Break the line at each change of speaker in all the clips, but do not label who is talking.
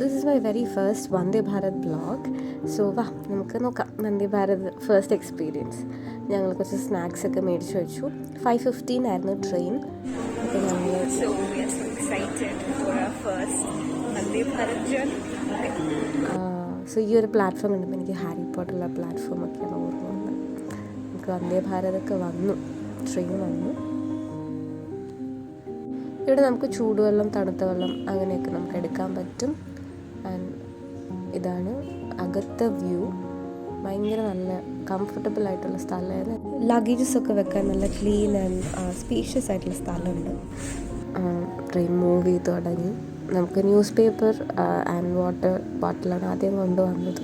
this is my very first Vande Bharat vlog. So വാ നമുക്ക് നോക്കാം വന്ദേ ഭാരത് ഫസ്റ്റ് എക്സ്പീരിയൻസ്. ഞങ്ങൾ കുറച്ച് സ്നാക്സ് ഒക്കെ മേടിച്ച് വെച്ചു. 5:15 ആയിരുന്നു ട്രെയിൻ. അപ്പോൾ ഞങ്ങൾ സോ ഈ ഒരു പ്ലാറ്റ്ഫോം കണ്ടപ്പോൾ എനിക്ക് ഹാരി പോട്ടറുള്ള പ്ലാറ്റ്ഫോം ഒക്കെയാണ് ഓർമ്മ വന്നത്. നമുക്ക് വന്ദേ ഭാരതൊക്കെ വന്നു, ട്രെയിൻ വന്നു. ഇവിടെ നമുക്ക് ചൂടുവെള്ളം, തണുത്ത വെള്ളം അങ്ങനെയൊക്കെ നമുക്ക് എടുക്കാൻ പറ്റും. ആൻഡ് ഇതാണ് അകത്തെ വ്യൂ. ഭയങ്കര നല്ല കംഫർട്ടബിൾ ആയിട്ടുള്ള സ്ഥലമായിരുന്നു. ലഗേജസൊക്കെ വെക്കാൻ നല്ല ക്ലീൻ ആൻഡ് സ്പേഷ്യസ് ആയിട്ടുള്ള സ്ഥലമുണ്ട്. ട്രെയിൻ മൂവ് ചെയ്ത് തുടങ്ങി. നമുക്ക് ന്യൂസ് പേപ്പർ ആൻഡ് വാട്ടർ ബോട്ടിലാണ് ആദ്യം കൊണ്ടുവന്നത്.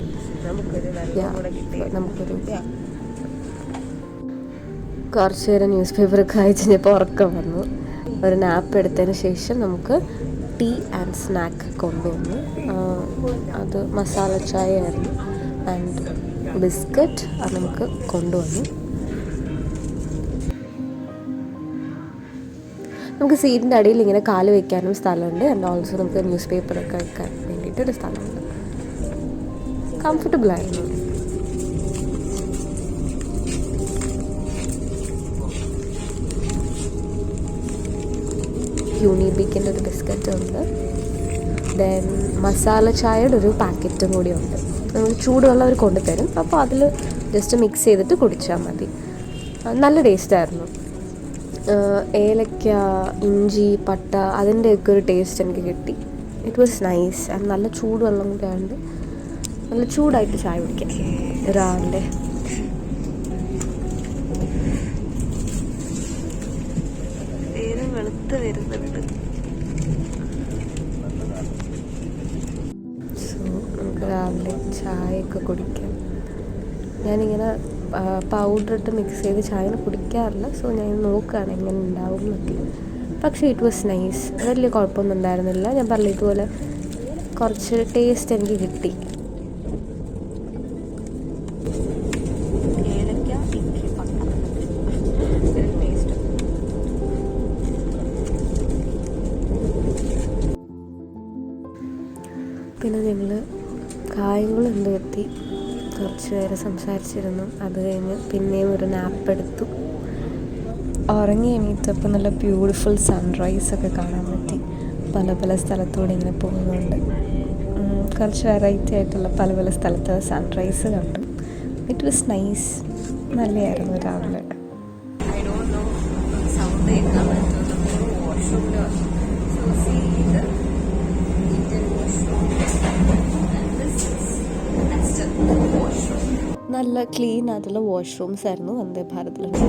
നമുക്കൊരു കുറച്ച് നേരം ന്യൂസ് പേപ്പറൊക്കെ വായിച്ച് കഴിഞ്ഞപ്പോൾ ഉറക്കം വന്നു. ഒരു നാപ്പ് എടുത്തതിന് ശേഷം നമുക്ക് ടീ ആൻഡ് സ്നാക്ക് കൊണ്ടുവന്നു. അത് മസാല ചായ ആയിരുന്നു ആൻഡ് ബിസ്ക്കറ്റ് അത് നമുക്ക് കൊണ്ടുവന്നു. നമുക്ക് സീറ്റിൻ്റെ അടിയിൽ ഇങ്ങനെ കാല് വയ്ക്കാനും സ്ഥലമുണ്ട്. ആൻഡ് ഓൾസോ നമുക്ക് ന്യൂസ് പേപ്പറൊക്കെ വെക്കാൻ വേണ്ടിയിട്ടൊരു സ്ഥലമുണ്ട്. കംഫർട്ടബിളായിരുന്നു. യൂണിബിക്കിൻ്റെ ഒരു ബിസ്ക്കറ്റ് ഉണ്ട്. ദെൻ മസാല ചായയുടെ ഒരു പാക്കറ്റും കൂടി ഉണ്ട്. നമ്മൾ ചൂടുവെള്ളം അവർ കൊണ്ടുതരും. അപ്പോൾ അതിൽ ജസ്റ്റ് മിക്സ് ചെയ്തിട്ട് കുടിച്ചാൽ മതി. നല്ല ടേസ്റ്റായിരുന്നു. ഏലക്ക, ഇഞ്ചി, പട്ട അതിൻ്റെയൊക്കെ ഒരു ടേസ്റ്റ് എനിക്ക് കിട്ടി. It was nice. ആൻഡ് നല്ല ചൂടുവെള്ളം കൂടെ ആയതുകൊണ്ട് നല്ല ചൂടായിട്ട് ചായ കുടിക്കാം രാവിലെ. വരുന്നുണ്ട്. സോ നമുക്ക് രാവിലെ ചായയൊക്കെ കുടിക്കാം. ഞാനിങ്ങനെ പൗഡർ ഇട്ട് മിക്സ് ചെയ്ത് ചായ കുടിക്കാറില്ല. സോ ഞാൻ നോക്കുകയാണ് എങ്ങനെ ഉണ്ടാവും എന്നൊക്കെ. പക്ഷേ ഇറ്റ് വാസ് നൈസ്. വലിയ കുഴപ്പമൊന്നും ഉണ്ടായിരുന്നില്ല. ഞാൻ പറഞ്ഞ ഇതുപോലെ കുറച്ച് ടേസ്റ്റ് എനിക്ക് കിട്ടി. പിന്നെ ഞങ്ങൾ കായംകുളം എത്തി കുറച്ച് നേരം സംസാരിച്ചിരുന്നു. അത് കഴിഞ്ഞ് പിന്നെയും ഒരു നാപ്പ് എടുത്തു. ഉറങ്ങി എണീറ്റപ്പോൾ നല്ല ബ്യൂട്ടിഫുൾ സൺറൈസൊക്കെ കാണാൻ പറ്റി. പല പല സ്ഥലത്തൂടെ ഇങ്ങനെ പോകുന്നുണ്ട്. കുറച്ച് വെറൈറ്റി ആയിട്ടുള്ള പല പല സ്ഥലത്ത് സൺറൈസ് കണ്ടു. It was nice. നല്ലതായിരുന്നു രാവിലെ. നല്ല ക്ലീൻ ആയിട്ടുള്ള വാഷ്റൂംസ് ആയിരുന്നു വന്ദേ ഭാരതിലുണ്ട്.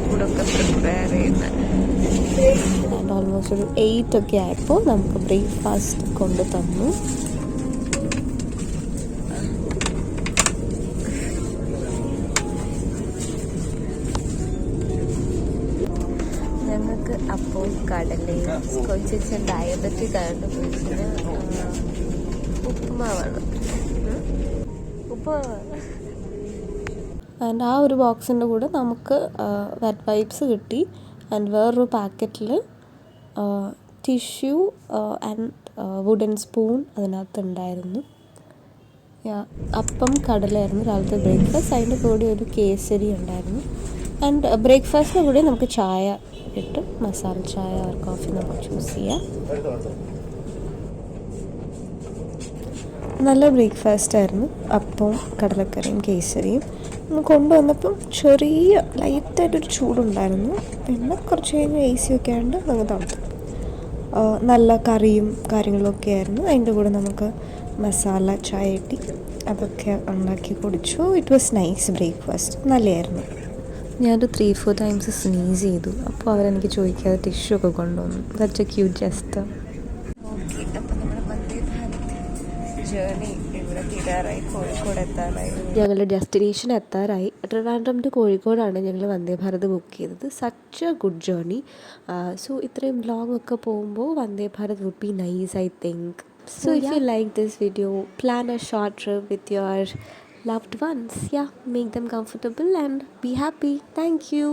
ഫുഡൊക്കെ പ്രിപ്പയർ ചെയ്യുന്നത്. ആൻഡ് ഓൾമോസ്റ്റ് ഒരു 8 ഒക്കെ ആയപ്പോൾ നമുക്ക് ബ്രേക്ക്ഫാസ്റ്റ് കൊണ്ട് തന്നു. ഞങ്ങൾക്ക് അപ്പോൾ കടലയും കൊച്ചിൻ ഡയബറ്റിക് ആയിട്ട് കൊച്ചിന് ഉപ്പുമാവാണ്. ആൻഡ് ആ ഒരു ബോക്സിൻ്റെ കൂടെ നമുക്ക് വെറ്റ് വൈപ്സ് കിട്ടി. ആൻഡ് വേറൊരു പാക്കറ്റിൽ ടിഷ്യൂ ആൻഡ് വുഡൻ സ്പൂൺ അതിനകത്തുണ്ടായിരുന്നു. അപ്പം കടലായിരുന്നു രാവിലത്തെ ബ്രേക്ക്ഫാസ്റ്റ്. അതിൻ്റെ കൂടെ ഒരു കേസരി ഉണ്ടായിരുന്നു. ആൻഡ് ബ്രേക്ക്ഫാസ്റ്റിൻ്റെ കൂടെ നമുക്ക് ചായ കിട്ടും. മസാല ചായ ഓർ കോഫി നമുക്ക് ചൂസ് ചെയ്യാം. നല്ല ബ്രേക്ക്ഫാസ്റ്റ് ആയിരുന്നു. അപ്പവും കടലക്കറിയും കേസരിയും കൊണ്ടുവന്നപ്പം ചെറിയ ലൈറ്റായിട്ടൊരു ചൂടുണ്ടായിരുന്നു. പിന്നെ കുറച്ച് കഴിഞ്ഞ് AC ഒക്കെ ആയതുകൊണ്ട് നമുക്ക് തണുത്തു. നല്ല കറിയും കാര്യങ്ങളൊക്കെ ആയിരുന്നു. അതിൻ്റെ കൂടെ നമുക്ക് മസാല ചായ കിട്ടി. അതൊക്കെ ഉണ്ടാക്കി കുടിച്ചു. It was nice breakfast. നല്ലതായിരുന്നു. ഞാനൊരു 3-4 ടൈംസ് സ്നീസ് ചെയ്തു. അപ്പോൾ അവരെനിക്ക് ചോദിക്കാതെ ടിഷ്യൂ ഒക്കെ കൊണ്ടുവന്നു. That's a cute gesture. ഞങ്ങളുടെ ഡെസ്റ്റിനേഷൻ എത്താറായി. ട്രിവാൻഡ്രം ടു കോഴിക്കോടാണ് ഞങ്ങൾ വന്ദേ ഭാരത് ബുക്ക് ചെയ്തത്. Such a good journey. So ഇത്രയും ലോങ് ഒക്കെ പോകുമ്പോൾ Vande Bharat would be nice I think. So if you like this video, plan a short trip with your loved ones. Yeah, make them comfortable and be happy. Thank you.